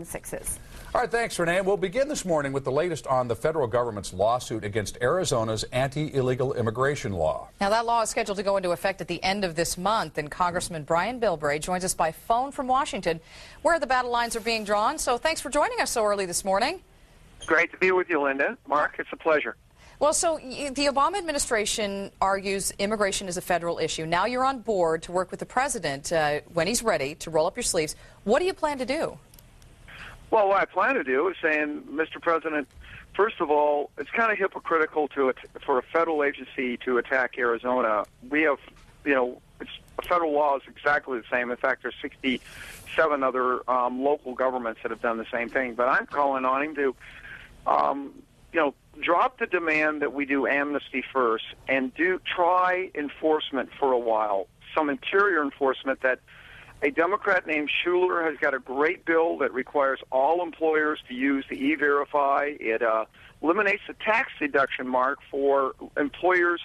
Sixes. All right, thanks, Renee. We'll begin this morning with the latest on the federal government's lawsuit against Arizona's anti-illegal immigration law. Now, that law is scheduled to go into effect at the end of this month, and Congressman Bilbray joins us by phone from Washington, where the battle lines are being drawn. So thanks for joining us so early this morning. Great to be with you, Linda. Mark, it's a pleasure. Well, so the Obama administration argues immigration is a federal issue. Now you're on board to work with the president when he's ready to roll up your sleeves. What do you plan to do? Well, what I plan to do is saying, Mr. President, first of all, it's kind of hypocritical for a federal agency to attack Arizona. We have, federal law is exactly the same. In fact, there's 67 other local governments that have done the same thing. But I'm calling on him to, drop the demand that we do amnesty first and try enforcement for a while, some interior enforcement that. A Democrat named Schuler has got a great bill that requires all employers to use the E-Verify. It eliminates the tax deduction mark for employers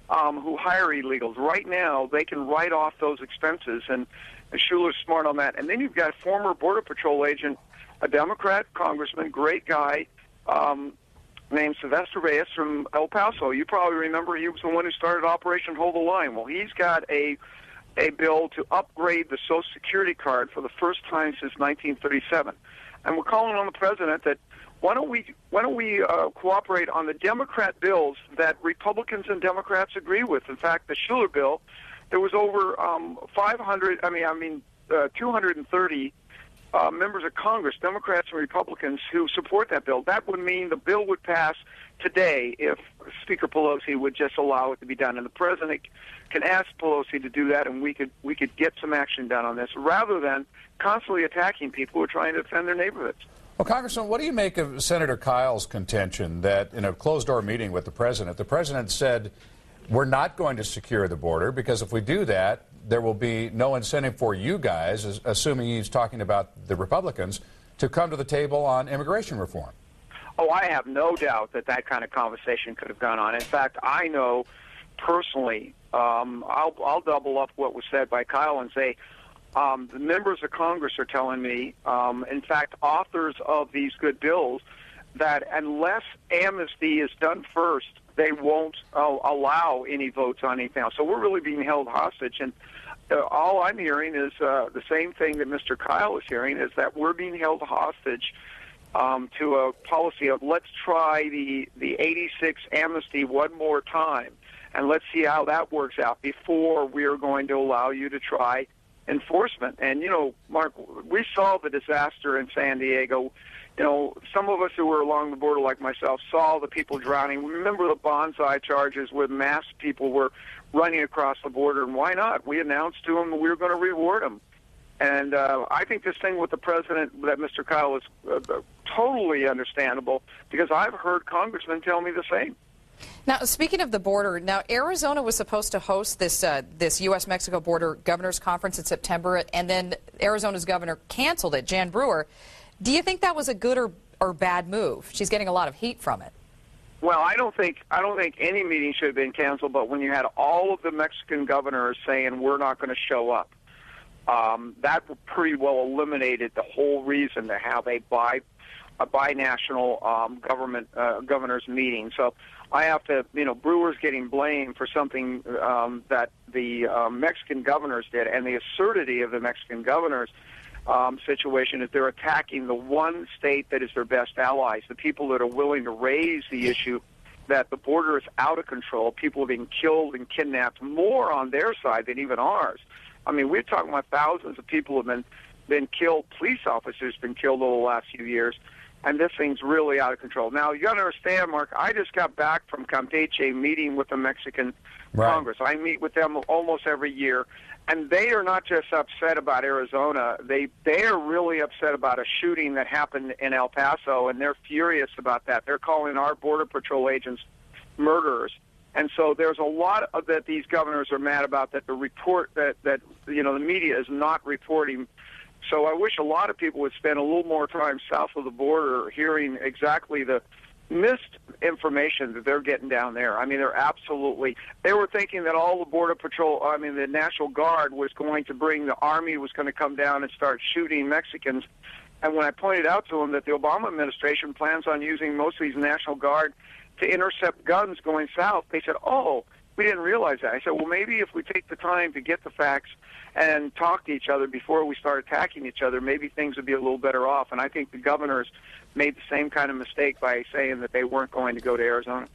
who hire illegals. Right now, they can write off those expenses, and Schuler's smart on that. And then you've got former Border Patrol agent, a Democrat congressman, great guy, named Sylvester Reyes from El Paso. You probably remember he was the one who started Operation Hold the Line. Well, he's got a bill to upgrade the Social Security card for the first time since 1937, and we're calling on the president that why don't we cooperate on the Democrat bills that Republicans and Democrats agree with. In fact, the Schuler bill, there was over 230 members of Congress, Democrats and Republicans, who support that bill. That would mean the bill would pass today if Speaker Pelosi would just allow it to be done. And the president can ask Pelosi to do that, and we could get some action done on this, rather than constantly attacking people who are trying to defend their neighborhoods. Well, Congressman, what do you make of Senator Kyle's contention that in a closed-door meeting with the president said, we're not going to secure the border because if we do that, there will be no incentive for you guys, assuming he's talking about the Republicans, to come to the table on immigration reform? Oh, I have no doubt that kind of conversation could have gone on. In fact, I know personally, I'll double up what was said by Kyle and say the members of Congress are telling me, in fact, authors of these good bills, that unless amnesty is done first, they won't allow any votes on anything else. So we're really being held hostage. And all I'm hearing is the same thing that Mr. Kyle is hearing, is that we're being held hostage to a policy of let's try the 86 amnesty one more time, and let's see how that works out before we are going to allow you to try enforcement. And, Mark, we saw the disaster in San Diego. Some of us who were along the border, like myself, saw the people drowning. We remember the bonsai charges where mass people were running across the border, and why not? We announced to them that we were going to reward them. And I think this thing with the president, that Mr. Kyle, is totally understandable, because I've heard congressmen tell me the same. Now, speaking of the border, now Arizona was supposed to host this U.S.-Mexico border governors conference in September, and then Arizona's governor canceled it, Jan Brewer. Do you think that was a good or bad move? She's getting a lot of heat from it. Well, I don't think any meeting should have been canceled, but when you had all of the Mexican governors saying we're not going to show up, that pretty well eliminated the whole reason to have a binational government governors meeting. So I have to, Brewer's getting blamed for something that the Mexican governors did, and the absurdity of the Mexican governors situation is they're attacking the one state that is their best allies, the people that are willing to raise the issue that the border is out of control. People are being killed and kidnapped more on their side than even ours. I mean, we're talking about thousands of people have been killed, police officers been killed over the last few years, and this thing's really out of control. Now, you got to understand, Mark, I just got back from Campeche meeting with the Mexican Congress. I meet with them almost every year, and they are not just upset about Arizona. They are really upset about a shooting that happened in El Paso, and they're furious about that. They're calling our Border Patrol agents murderers. And so there's a lot of that these governors are mad about, that the report that the media is not reporting. So I wish a lot of people would spend a little more time south of the border hearing exactly the missed information that they're getting down there. I mean, they were thinking that all the Border Patrol, the National Guard was going to the Army was going to come down and start shooting Mexicans And when I pointed out to him that the Obama administration plans on using most of these National Guard to intercept guns going south, they said, oh, we didn't realize that. I said, well, maybe if we take the time to get the facts and talk to each other before we start attacking each other, maybe things would be a little better off. And I think the governors made the same kind of mistake by saying that they weren't going to go to Arizona.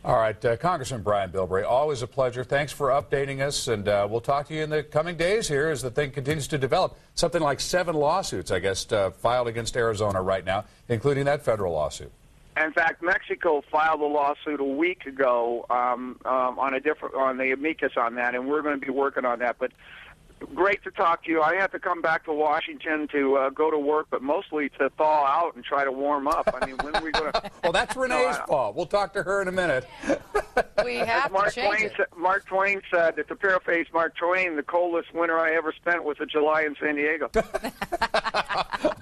All right, Congressman Brian Bilbray, always a pleasure. Thanks for updating us, and we'll talk to you in the coming days here as the thing continues to develop. Something like 7 lawsuits, I guess, filed against Arizona right now, including that federal lawsuit. In fact, Mexico filed a lawsuit a week ago on the amicus on that, and we're going to be working on that. But great to talk to you. I have to come back to Washington to go to work, but mostly to thaw out and try to warm up. I mean, when are we going to... Well, that's Renee's fault. We'll talk to her in a minute. We have to change it. Mark Twain said, to paraphrase Mark Twain, the coldest winter I ever spent was a July in San Diego.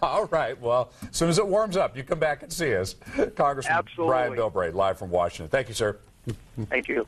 All right. Well, as soon as it warms up, you come back and see us. Congressman Absolutely. Brian Bilbray, live from Washington. Thank you, sir. Thank you.